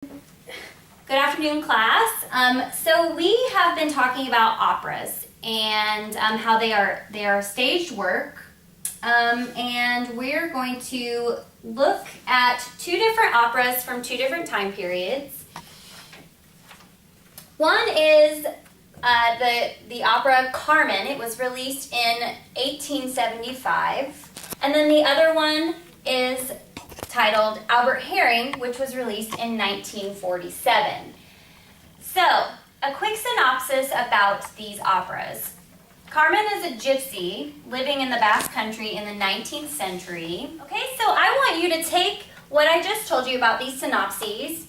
Good afternoon, class. So we have been talking about operas and how they are staged work, and we're going to look at two different operas from two different time periods. One is the opera Carmen. It was released in 1875, and then the other one is titled Albert Herring, which was released in 1947. So, a quick synopsis about these operas. Carmen is a gypsy living in the Basque Country in the 19th century. Okay, so I want you to take what I just told you about these synopses,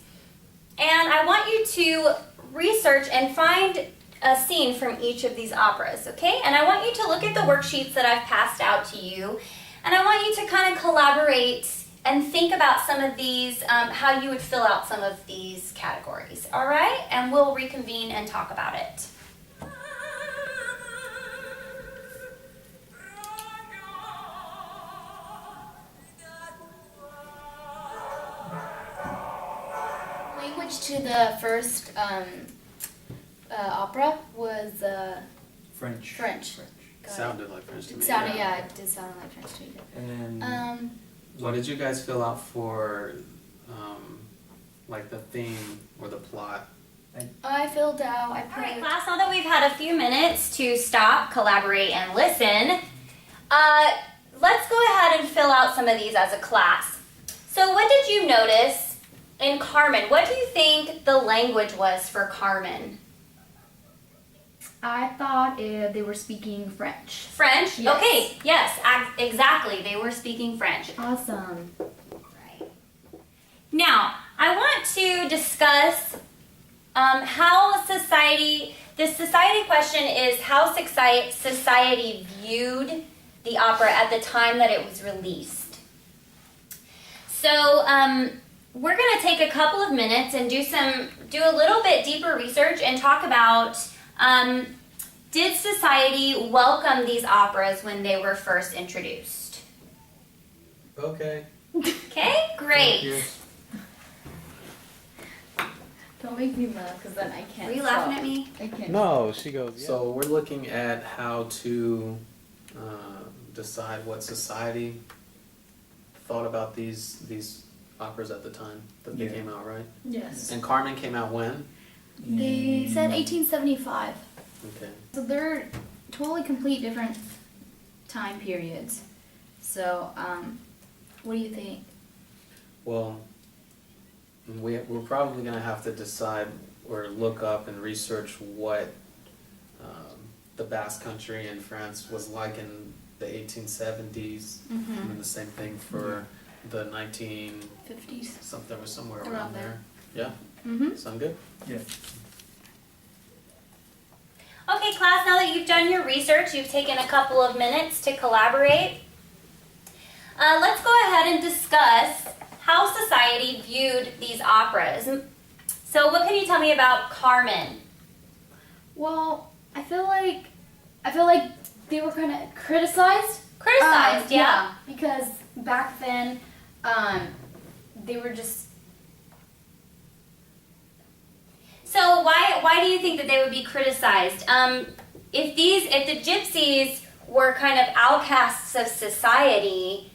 and I want you to research and find a scene from each of these operas, okay? And I want you to look at the worksheets that I've passed out to you, and I want you to kind of collaborate and think about some of these, how you would fill out some of these categories, all right? And we'll reconvene and talk about it. Language to the first opera was French. French. It sounded like French to me. It did sound like French to me. And then, what did you guys fill out for, like the theme or the plot? I filled out. I All put. right, class, now that we've had a few minutes to stop, collaborate, and listen, let's go ahead and fill out some of these as a class. So what did you notice in Carmen? What do you think the language was for Carmen? I thought they were speaking French. French? Yes. Okay, yes, exactly. They were speaking French. Awesome. Right. Now, I want to discuss how society, the society question is how society viewed the opera at the time that it was released. So, we're going to take a couple of minutes and do a little bit deeper research and talk about did society welcome these operas when they were first introduced? Okay. Okay, great. Don't make me laugh, because then I can't. Were you laughing at me? I can't. No, she goes, yeah. So we're looking at how to decide what society thought about these operas at the time that they came out, right? Yes. And Carmen came out when? They said 1875. Okay. So they're totally complete different time periods. So, what do you think? Well, we're probably going to have to decide or look up and research what the Basque Country in France was like in the 1870s, and the same thing for the 50s. something or somewhere Around around there. Yeah? Mm-hmm. Sound good? Yeah. Okay, class, now that you've done your research, you've taken a couple of minutes to collaborate. Let's go ahead and discuss how society viewed these operas. So what can you tell me about Carmen? Well, I feel like they were kind of criticized. Criticized, yeah. Because back then, they were just. So why do you think that they would be criticized? If the gypsies were kind of outcasts of society,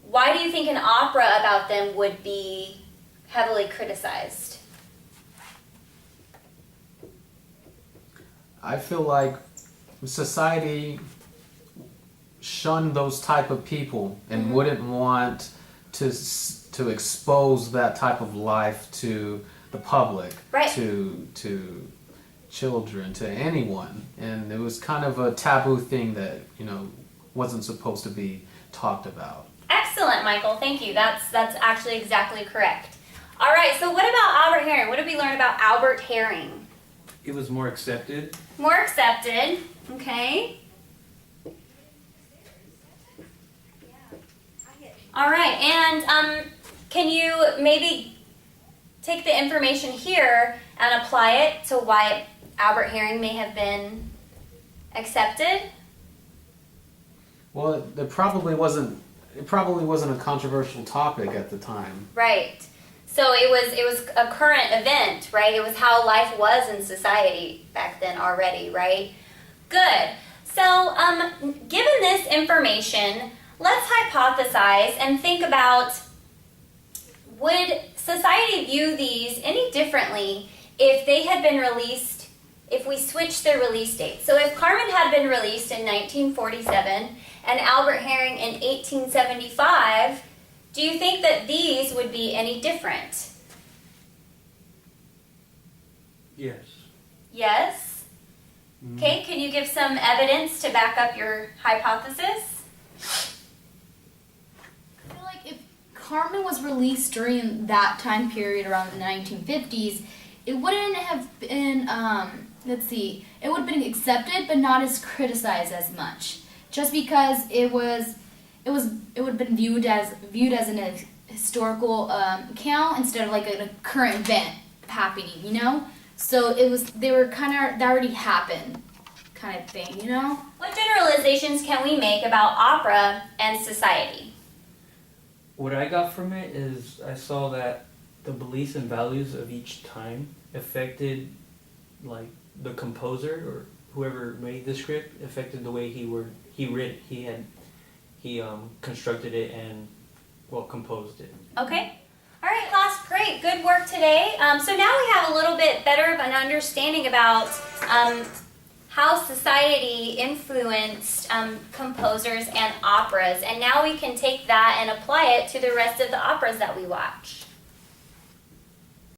why do you think an opera about them would be heavily criticized? I feel like society shunned those type of people and wouldn't want to expose that type of life to the public, Right. to children, to anyone, and it was kind of a taboo thing that wasn't supposed to be talked about. Excellent, Michael. Thank you. That's actually exactly correct. All right. So what about Albert Herring? What did we learn about Albert Herring? It was more accepted. More accepted. Okay. All right. And can you maybe take the information here and apply it to why Albert Herring may have been accepted? Well, it probably wasn't a controversial topic at the time. Right. So it was a current event, right? It was how life was in society back then already, right? Good. So given this information, let's hypothesize and think about, would society view these any differently if they had been released, if we switched their release date? So if Carmen had been released in 1947 and Albert Herring in 1875, do you think that these would be any different? Yes. Yes? Okay, can you give some evidence to back up your hypothesis? I feel like if Carmen was released during that time period around the 1950s, it wouldn't have been, it would have been accepted but not as criticized as much. Just because it would have been viewed as an historical account instead of like a current event happening, you know? So that already happened kind of thing, you know? What generalizations can we make about opera and society? What I got from it is I saw that the beliefs and values of each time affected, like, the composer or whoever made the script affected the way he constructed it and composed it. Okay. All right, class, great. Good work today. So now we have a little bit better of an understanding about how society influenced composers and operas. And now we can take that and apply it to the rest of the operas that we watch.